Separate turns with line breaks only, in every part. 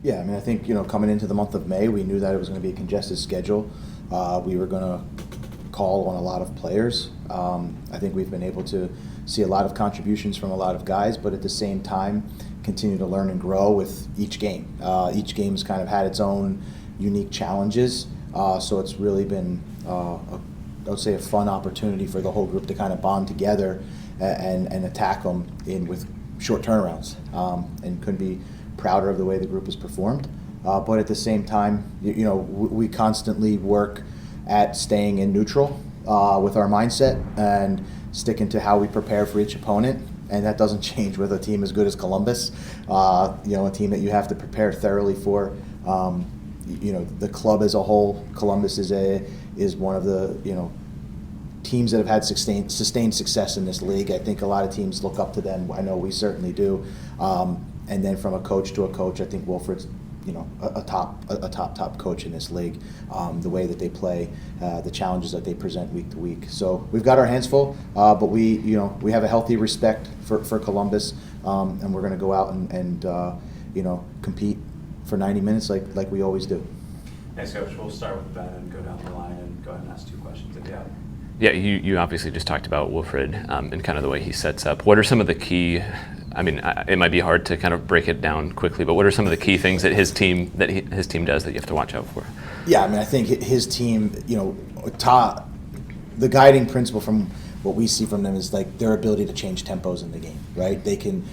Yeah, I mean, I think, coming into the month of May, we knew that it was going to be a congested schedule. We were going to call on a lot of players. I think we've been able to see a lot of contributions from a lot of guys, but at the same time, continue to learn and grow with each game. Each game's kind of had its own unique challenges, so it's really been, I would say, a fun opportunity for the whole group to kind of bond together and attack them with short turnarounds, and couldn't be prouder of the way the group has performed. But at the same time, we constantly work at staying in neutral with our mindset and sticking to how we prepare for each opponent. And that doesn't change with a team as good as Columbus, a team that you have to prepare thoroughly for. The club as a whole, Columbus is one of the teams that have had sustained success in this league. I think a lot of teams look up to them. I know we certainly do. And then from a coach to a coach, I think Wilfred's a top coach in this league. The way that they play, the challenges that they present week to week. So we've got our hands full, but we have a healthy respect for Columbus, and we're going to go out and compete for 90 minutes like we always do.
Thanks, Coach. We'll start with Ben and go down the line and go ahead and ask 2 questions if you have.
Yeah, you obviously just talked about Wilfred and kind of the way he sets up. What are some of the key? I mean, it might be hard to kind of break it down quickly, but what are some of the key things that his team does that you have to watch out for? Yeah,
I mean, I think his team, the guiding principle from what we see from them is like their ability to change tempos in the game, right? They can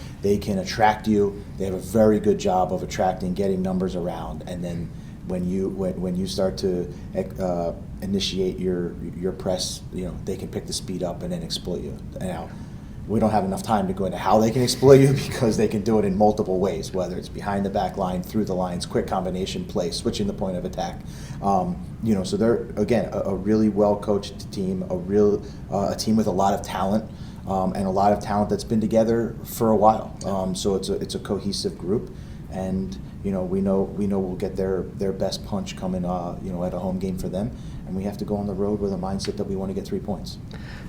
attract you. They have a very good job of attracting, getting numbers around, and then when you start to initiate your press, they can pick the speed up and then exploit you. Now, we don't have enough time to go into how they can exploit you because they can do it in multiple ways, whether it's behind the back line, through the lines, quick combination play, switching the point of attack. So they're, again, a really well-coached team, a team with a lot of talent, and a lot of talent that's been together for a while. So it's a cohesive group, and we know we'll get their best punch coming, at a home game for them, and we have to go on the road with a mindset that we want to get 3 points.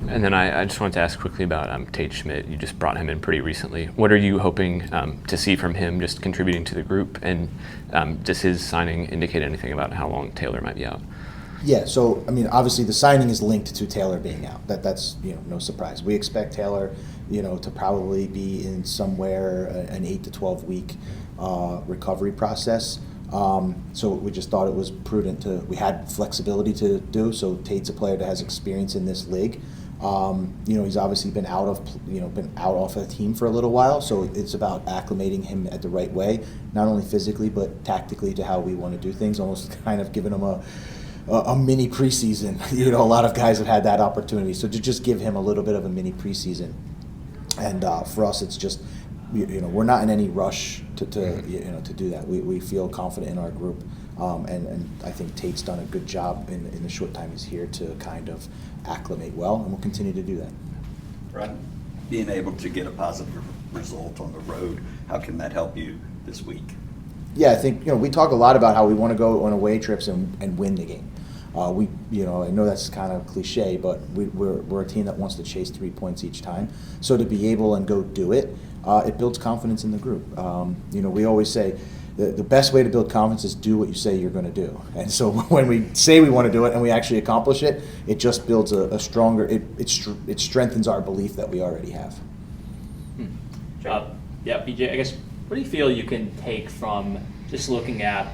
And then I just wanted to ask quickly about Tate Schmidt. You just brought him in pretty recently. What are you hoping to see from him just contributing to the group? And does his signing indicate anything about how long Taylor might be out?
Yeah, so, I mean, obviously the signing is linked to Taylor being out. That's no surprise. We expect Taylor, to probably be in somewhere an 8 to 12 week recovery process. So we just thought it was prudent we had flexibility to do. So Tate's a player that has experience in this league. He's obviously been out off the team for a little while, so it's about acclimating him at the right way, not only physically but tactically to how we want to do things. Almost kind of giving him a mini preseason. A lot of guys have had that opportunity, so to just give him a little bit of a mini preseason. And for us, it's just we're not in any rush to do that. We feel confident in our group, and I think Tate's done a good job in the short time he's here to kind of acclimate well, and we'll continue to do that.
Right. Being able to get a positive result on the road, how can that help you this week?
Yeah, I think we talk a lot about how we want to go on away trips and win the game. I know that's kind of cliche, but we're a team that wants to chase 3 points each time. So to be able and go do it, it builds confidence in the group. We always say the best way to build confidence is do what you say you're going to do. And so when we say we want to do it and we actually accomplish it, it just builds a stronger. It strengthens our belief that we already have.
BJ, I guess what do you feel you can take from just looking at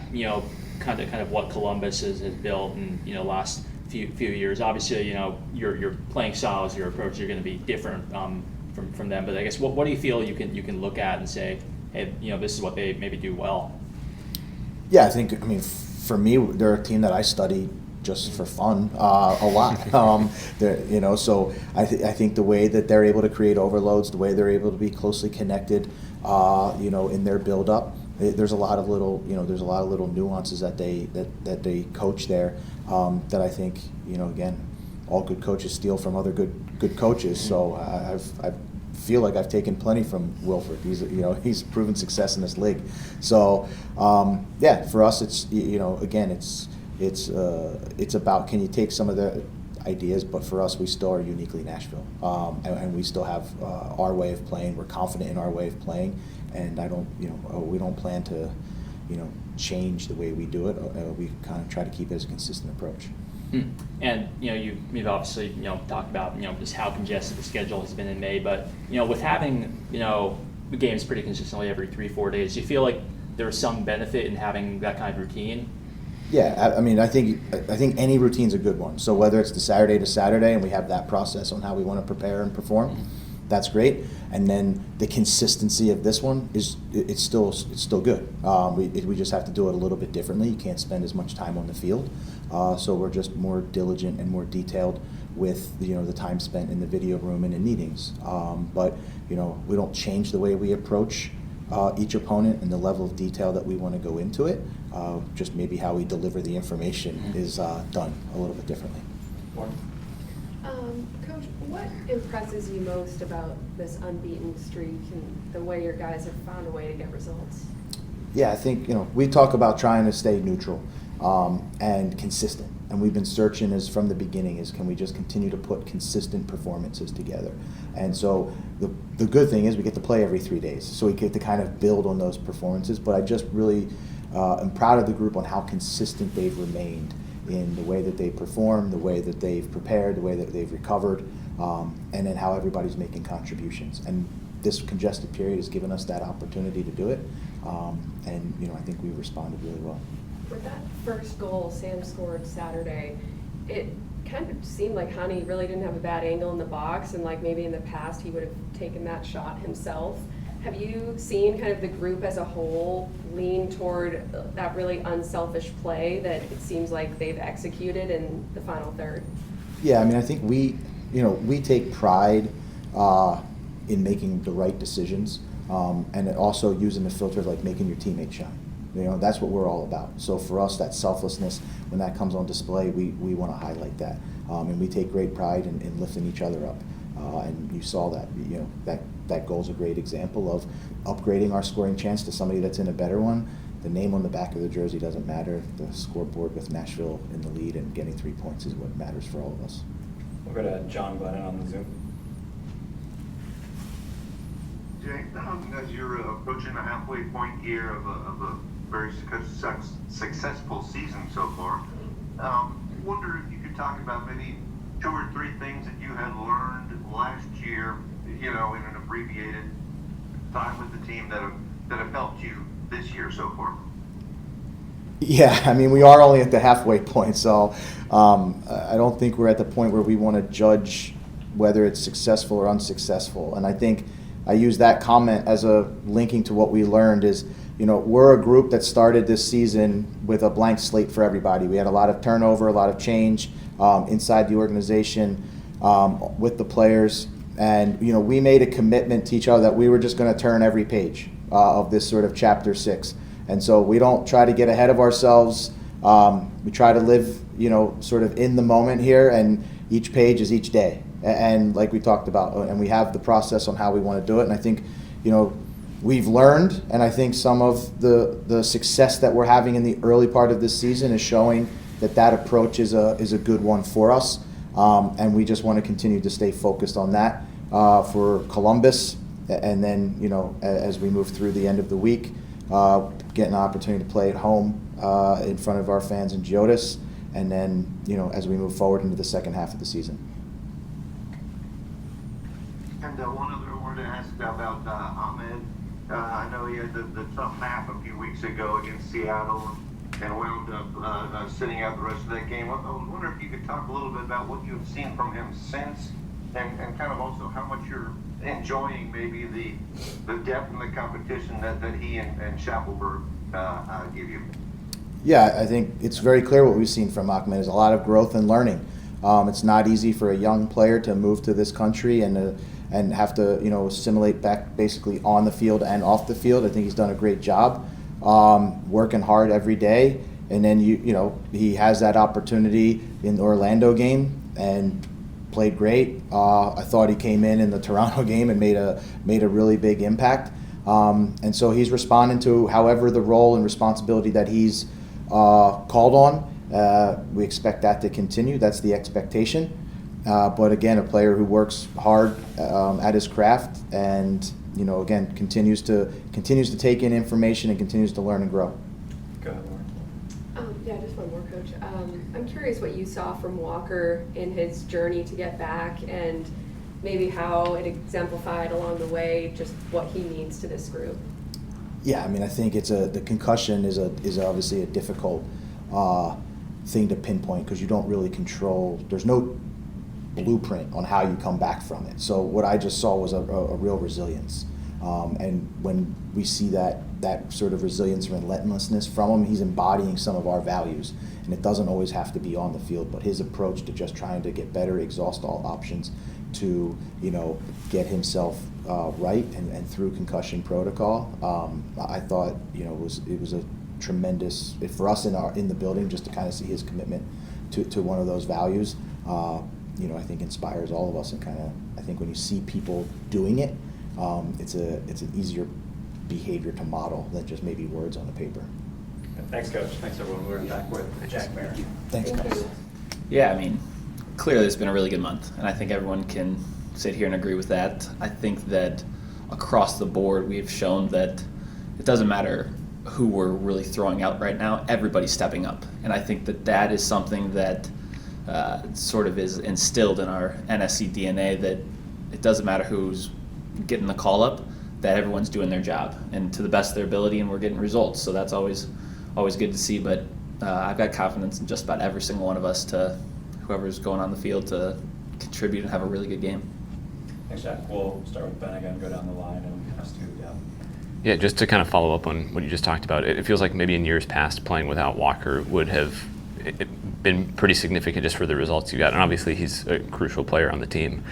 kind of what Columbus has built in last few years? Obviously, your playing styles, your approach are going to be different from them. But I guess what do you feel you can look at and say, hey, this is what they maybe do well?
Yeah, I think for me, they're a team that I study just for fun a lot. So I think the way that they're able to create overloads, the way they're able to be closely connected, in their build up. There's a lot of little nuances that they coach there that I think again, all good coaches steal from other good coaches. So I feel like I've taken plenty from Wilfred. He's proven success in this league. So for us it's again it's about, can you take some of the ideas, but for us we still are uniquely Nashville, and we still have our way of playing. We're confident in our way of playing. And we don't plan to, change the way we do it. We kind of try to keep it as a consistent approach.
And you've obviously talked about just how congested the schedule has been in May, but with having games pretty consistently every 3-4 days, do you feel like there's some benefit in having that kind of routine?
Yeah, I think any routine's a good one. So whether it's the Saturday to Saturday and we have that process on how we want to prepare and perform, that's great. And then the consistency of this one it's still good. We just have to do it a little bit differently. You can't spend as much time on the field, so we're just more diligent and more detailed with the time spent in the video room and in meetings. But we don't change the way we approach each opponent and the level of detail that we want to go into it. Just maybe how we deliver the information is done a little bit differently.
Coach, what impresses you most about this unbeaten streak and the way your guys have found a way to get results?
Yeah, I think we talk about trying to stay neutral and consistent, and we've been searching from the beginning can we just continue to put consistent performances together. And so the good thing is we get to play every 3 days, so we get to kind of build on those performances. But I just really am proud of the group on how consistent they've remained in the way that they perform, the way that they've prepared, the way that they've recovered, and then how everybody's making contributions. And this congested period has given us that opportunity to do it, and I think we responded really well.
With that first goal Sam scored Saturday, it kind of seemed like Hani really didn't have a bad angle in the box, and like maybe in the past he would have taken that shot himself. Have you seen kind of the group as a whole lean toward that really unselfish play that it seems like they've executed in the final third? Yeah,
I think we take pride in making the right decisions, and also using the filter of like making your teammates shine. That's what we're all about. So for us, that selflessness, when that comes on display, we want to highlight that, and we take great pride in lifting each other up. And you saw that. That goal's a great example of upgrading our scoring chance to somebody that's in a better one. The name on the back of the jersey doesn't matter. The scoreboard with Nashville in the lead and getting 3 points is what matters for all of us.
We'll go to John Glennon on the Zoom.
Jay, as you're approaching the halfway point here of a very successful season so far, wonder if you could talk about maybe 2 or 3 things that you had learned last year, in an abbreviated time with the team that have helped you this year so far.
Yeah, we are only at the halfway point, so I don't think we're at the point where we want to judge whether it's successful or unsuccessful. And I think I use that comment as a linking to what we learned is, we're a group that started this season with a blank slate for everybody. We had a lot of turnover, a lot of change inside the organization with the players. And, we made a commitment to each other that we were just going to turn every page of this sort of chapter 6. And so we don't try to get ahead of ourselves. We try to live, sort of in the moment here, and each page is each day. And like we talked about, and we have the process on how we want to do it. And I think, we've learned, and I think some of the success that we're having in the early part of this season is showing that approach is a good one for us. And we just want to continue to stay focused on that for Columbus. And then, as we move through the end of the week, get an opportunity to play at home in front of our fans in Geodis. And then, as we move forward into the second half of the season.
And one other I wanted to ask about Ahmed. I know he had the tough nap a few weeks ago against Seattle and wound up sitting out the rest of that game. I was wondering if you could talk a little bit about what you've seen from him since, and kind of also how much you're enjoying maybe the depth and the competition that he and Schaffelberg give you.
Yeah, I think it's very clear what we've seen from Ahmed is a lot of growth and learning. It's not easy for a young player to move to this country and have to assimilate back basically on the field and off the field. I think he's done a great job, working hard every day. And then he has that opportunity in the Orlando game and played great. I thought he came in the Toronto game and made a really big impact. And so he's responding to however the role and responsibility that he's called on. We expect that to continue. That's the expectation. But again, a player who works hard at his craft, and again continues to take in information and continues to learn and grow.
Go ahead, Lauren.
Yeah, just one more, Coach. I'm curious what you saw from Walker in his journey to get back, and maybe how it exemplified along the way just what he means to this group.
Yeah, I mean, I think the concussion is obviously a difficult thing to pinpoint because you don't really control. There's no blueprint on how you come back from it. So what I just saw was a real resilience, and when we see that sort of resilience and relentlessness from him, he's embodying some of our values. And it doesn't always have to be on the field, but his approach to just trying to get better, exhaust all options to, get himself right and through concussion protocol. I thought, it was a tremendous, for us in the building, just to kind of see his commitment to one of those values, I think inspires all of us, and I think when you see people doing it, it's an easier behavior to model than just maybe words on the paper.
Thanks, Coach. Thanks, everyone. We're back with Jack Maher.
Thanks,
Thank
guys.
you.
Yeah, I mean, clearly it's been a really good month, and I think everyone can sit here and agree with that. I think that across the board we've shown that it doesn't matter who we're really throwing out right now, everybody's stepping up. And I think that is something that sort of is instilled in our NSC DNA, that it doesn't matter who's getting the call up, that everyone's doing their job and to the best of their ability, and we're getting results. So that's always good to see. But I've got confidence in just about every single one of us, to whoever's going on the field, to contribute and have a really good game.
Thanks, Jack. We'll start with Ben again, go down the line, and ask you.
Yeah, just to kind of follow up on what you just talked about, it feels like maybe in years past playing without Walker would have been pretty significant just for the results you got. And obviously he's a crucial player on the team.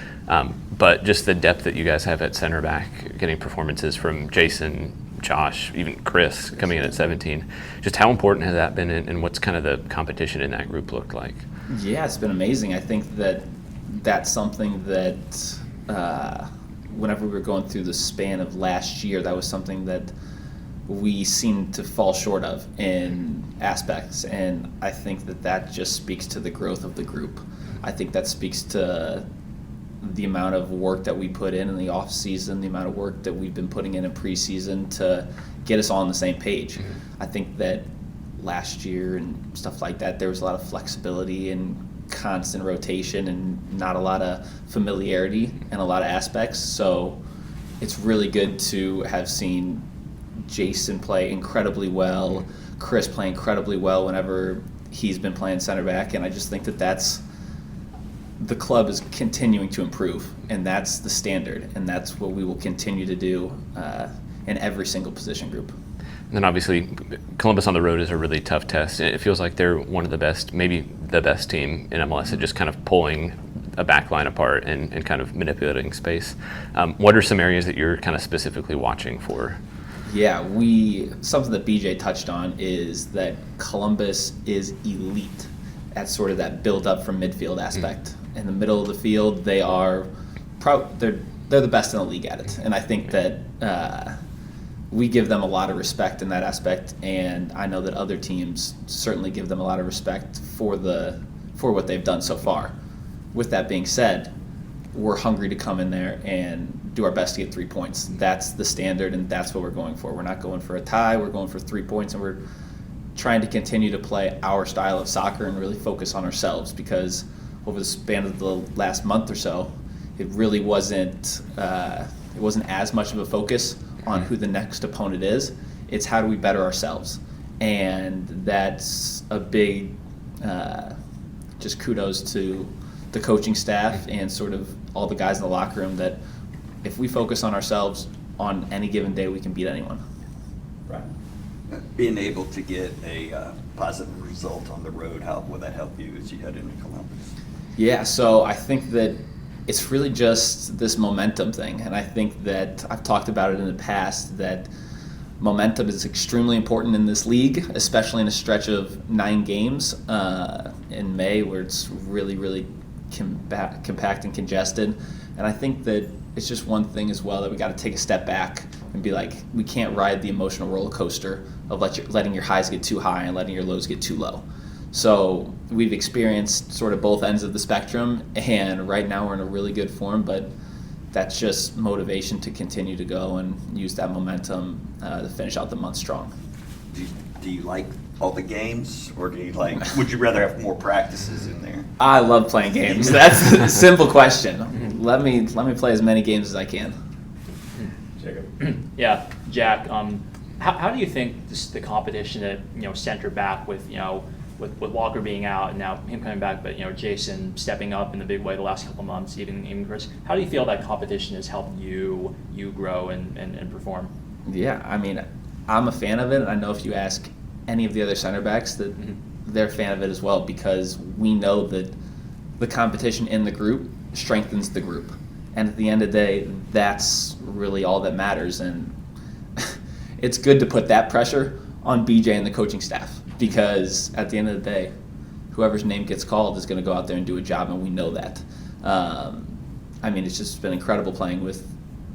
But just the depth that you guys have at center back, getting performances from Jason, Josh, even Chris coming in at 17. Just how important has that been, and what's kind of the competition in that group looked like?
Yeah, it's been amazing. I think that's something that whenever we were going through the span of last year, that was something that we seemed to fall short of in aspects. And I think that just speaks to the growth of the group. I think that speaks to the amount of work that we put in the off season, the amount of work that we've been putting in preseason to get us all on the same page. I think that last year and stuff like that, there was a lot of flexibility and constant rotation and not a lot of familiarity in a lot of aspects. So it's really good to have seen Jason play incredibly well, Chris play incredibly well whenever he's been playing center back, and I just think that's the club is continuing to improve, and that's the standard, and that's what we will continue to do in every single position group.
And then obviously Columbus on the road is a really tough test. It feels like they're one of the best, maybe the best team in MLS at just kind of pulling a back line apart and kind of manipulating space. What are some areas that you're kind of specifically watching for?
Yeah, something that BJ touched on is that Columbus is elite at sort of that build up from midfield aspect. In the middle of the field, they are they're the best in the league at it, and I think that we give them a lot of respect in that aspect, and I know that other teams certainly give them a lot of respect for what they've done so far. With that being said, we're hungry to come in there and do our best to get 3 points. That's the standard, and that's what we're going for. We're not going for a tie, we're going for 3 points, and we're trying to continue to play our style of soccer and really focus on ourselves, because over the span of the last month or so, it really wasn't as much of a focus on who the next opponent is. It's how do we better ourselves, and that's a big just kudos to the coaching staff and sort of all the guys in the locker room, that if we focus on ourselves on any given day, we can beat anyone.
Right.
Being able to get a positive result on the road, how will that help you as you head into Columbus?
Yeah, so I think that it's really just this momentum thing, and I think that I've talked about it in the past, that momentum is extremely important in this league, especially in a stretch of 9 games in May, where it's really, really compact and congested. And I think that it's just one thing as well, that we got to take a step back and be like, we can't ride the emotional roller coaster of letting your highs get too high and letting your lows get too low. So we've experienced sort of both ends of the spectrum, and right now we're in a really good form, but that's just motivation to continue to go and use that momentum to finish out the month strong.
Do you like all the games, or do you would you rather have more practices in there?
I love playing games. That's a simple question. Let me play as many games as I can.
Jacob?
Yeah, Jack. How do you think the competition at center back with with Walker being out and now him coming back, but Jason stepping up in the big way the last couple of months, even Chris. How do you feel that competition has helped you grow and perform?
Yeah, I mean, I'm a fan of it. I know if you ask any of the other center backs that they're a fan of it as well, because we know that the competition in the group strengthens the group. And at the end of the day, that's really all that matters. And it's good to put that pressure on BJ and the coaching staff, because at the end of the day, whoever's name gets called is going to go out there and do a job, and we know that. I mean, it's just been incredible playing with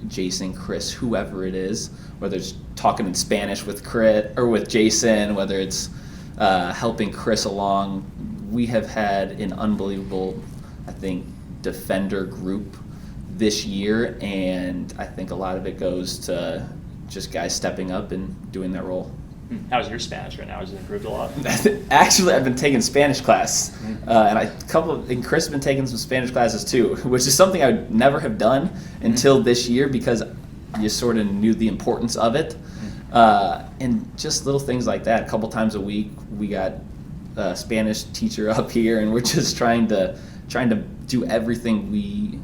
Jason, Chris, whoever it is, whether it's talking in Spanish with Chris or with Jason, whether it's helping Chris along. We have had an unbelievable, I think, defender group this year, and I think a lot of it goes to just guys stepping up and doing their role.
How's your Spanish right now? Has it improved a lot?
Actually, I've been taking Spanish class, and Chris has been taking some Spanish classes too, which is something I would never have done until this year, because you sort of knew the importance of it, and just little things like that. A couple times a week, we got a Spanish teacher up here, and we're just trying to do everything we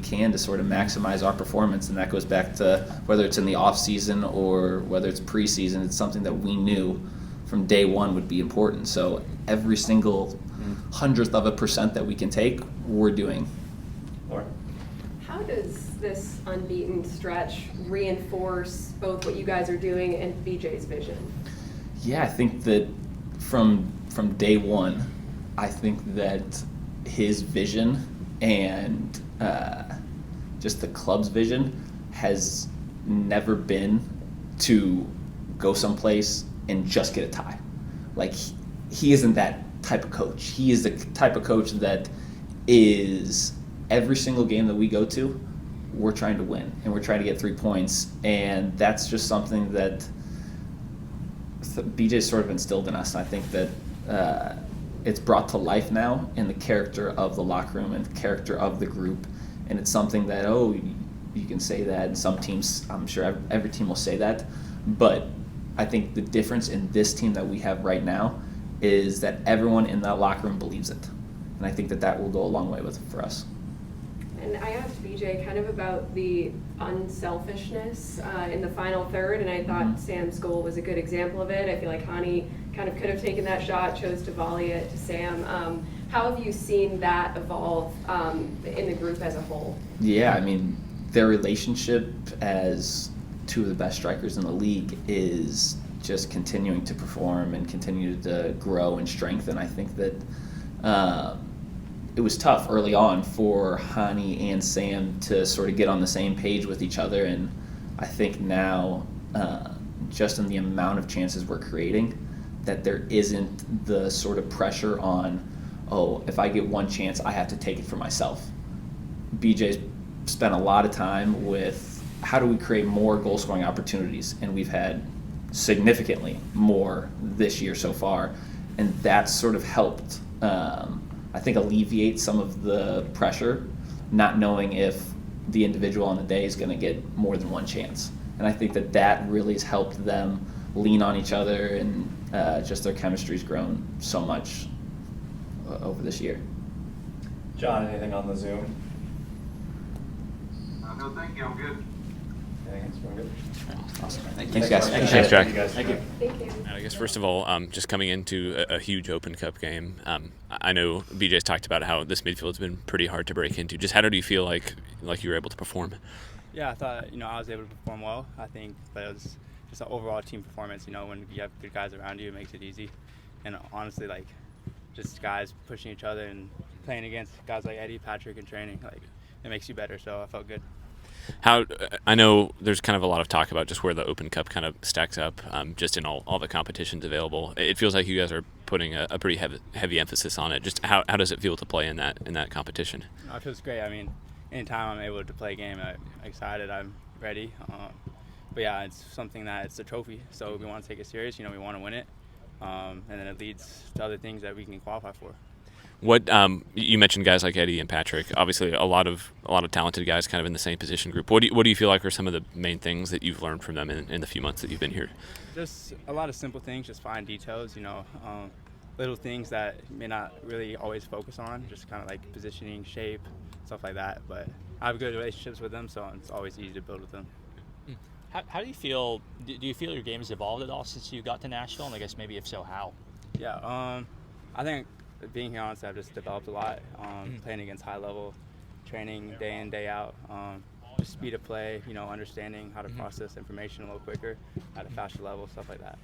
can to sort of maximize our performance, and that goes back to whether it's in the off season or whether it's preseason. It's something that we knew from day one would be important. So every single 100% that we can take, we're doing.
Laura?
How does this unbeaten stretch reinforce both what you guys are doing and BJ's vision?
Yeah, I think that from day one, I think that his vision and just the club's vision has never been to go someplace and just get a tie. Like, he isn't that type of coach. He is the type of coach that is every single game that we go to, we're trying to win and we're trying to get 3 points, and that's just something that BJ's sort of instilled in us. And I think that it's brought to life now in the character of the locker room and the character of the group. And it's something that, you can say that, and some teams, I'm sure every team will say that, but I think the difference in this team that we have right now is that everyone in that locker room believes it. And I think that will go a long way for us.
And I asked BJ kind of about the unselfishness in the final third, and I thought Sam's goal was a good example of it. I feel like Hani kind of could have taken that shot, chose to volley it to Sam. How have you seen that evolve in the group as a whole? Yeah,
I mean, their relationship as two of the best strikers in the league is just continuing to perform and continue to grow and strengthen. I think that it was tough early on for Hani and Sam to sort of get on the same page with each other, and I think now, just in the amount of chances we're creating, that there isn't the sort of pressure on, if I get one chance, I have to take it for myself. BJ's spent a lot of time with how do we create more goal-scoring opportunities, and we've had significantly more this year so far, and that's sort of helped, I think, alleviate some of the pressure, not knowing if the individual on the day is going to get more than one chance. And I think that really has helped them lean on each other, and just their chemistry's grown so much over this year.
John, anything on the Zoom?
No, thank you. I'm good.
Anything else? We're good?
Awesome.
Thanks,
guys.
Thanks, Jack.
Thank you.
Thank you.
I guess first of all, just coming into a huge Open Cup game, I know BJ's talked about how this midfield's been pretty hard to break into. Just how did you feel like you were able to perform?
Yeah, I thought I was able to perform well. I think that it was just an overall team performance. When you have good guys around you, it makes it easy. And honestly, just guys pushing each other and playing against guys like Eddie, Patrick, in training, it makes you better. So I felt good.
I know there's kind of a lot of talk about just where the Open Cup kind of stacks up, just in all the competitions available. It feels like you guys are putting a pretty heavy emphasis on it. Just how does it feel to play in that competition?
It feels great. I mean, anytime I'm able to play a game, I'm excited. I'm ready. But yeah, it's something that it's a trophy, so we want to take it serious. We want to win it, and then it leads to other things that we can qualify for.
What you mentioned guys like Eddie and Patrick, obviously a lot of talented guys kind of in the same position group. What do you feel like are some of the main things that you've learned from them in the few months that you've been here?
Just a lot of simple things, just fine details, little things that you may not really always focus on, just kind of like positioning, shape, stuff like that. But I have good relationships with them, so it's always easy to build with them.
How do you feel? Do you feel your game has evolved at all since you got to Nashville? And I guess maybe if so, how?
Yeah, I think being here, honestly, I've just developed a lot. Playing against high level, training day in, day out, just speed of play, understanding how to process information a little quicker at a faster level, stuff like that.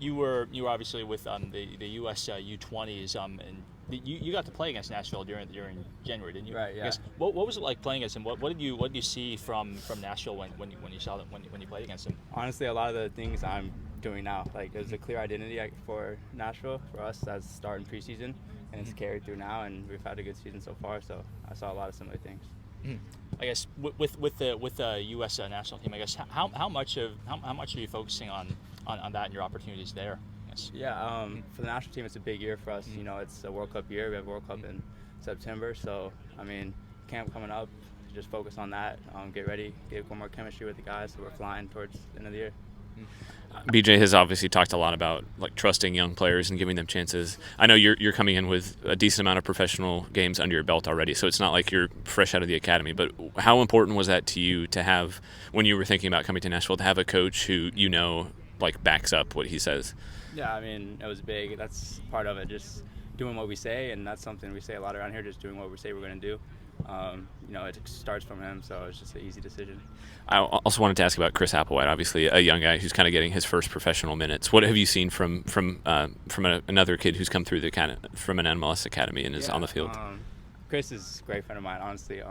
You were obviously with the U.S. U20s, and you got to play against Nashville during January, didn't you?
Right. Yeah.
I guess, what was it like playing against them? What did you see from Nashville when you saw them when you played against them?
Honestly, a lot of the things I'm doing now, like there's a clear identity for Nashville for us as starting preseason, and it's carried through now, and we've had a good season so far. So I saw a lot of similar things.
I guess with the U.S. National team, I guess how much are you focusing on that and your opportunities there? Yes.
Yeah, for the national team, it's a big year for us. It's a World Cup year. We have World Cup in September, so camp coming up. Just focus on that. Get ready, get one more chemistry with the guys, so we're flying towards the end of the year.
BJ has obviously talked a lot about like trusting young players and giving them chances. I know you're coming in with a decent amount of professional games under your belt already, so it's not like you're fresh out of the academy. But how important was that to you to have, when you were thinking about coming to Nashville, to have a coach who like backs up what he says?
Yeah, it was big. That's part of it, just doing what we say, and that's something we say a lot around here, just doing what we say we're going to do. It starts from him, so it's just an easy decision.
I also wanted to ask about Chris Applewhite, obviously a young guy who's kind of getting his first professional minutes. What have you seen from another kid who's come through from an MLS academy and is on the field?
Chris is a great friend of mine, honestly.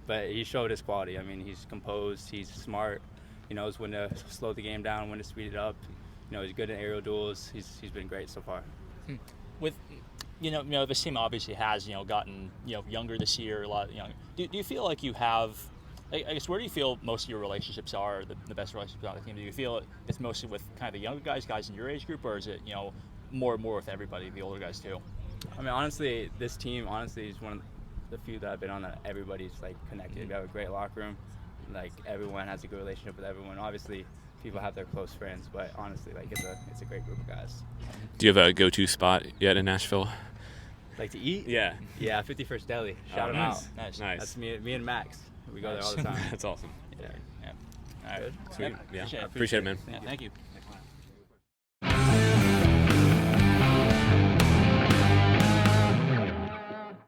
But he showed his quality. He's composed, he's smart. He knows when to slow the game down, when to speed it up. He's good in aerial duels. He's been great so far.
With this team obviously has gotten younger this year, a lot younger. Do you feel like you have? I guess where do you feel most of your relationships are the best relationships on the team? Do you feel it's mostly with kind of the younger guys in your age group, or is it more and more with everybody, the older guys too?
Honestly, this team is one of the few that I've been on that everybody's connected. We have a great locker room. Everyone has a good relationship with everyone. Obviously, people have their close friends, but honestly, it's a great group of guys.
Do you have a go-to spot yet in Nashville?
Like to eat?
Yeah.
Yeah, 51st Deli. Shout them
nice.
out.
Nice.
That's me and Max. We go there all the time.
That's awesome.
Yeah. All right.
Sweet.
Yeah.
Appreciate it, man.
Yeah, thank you.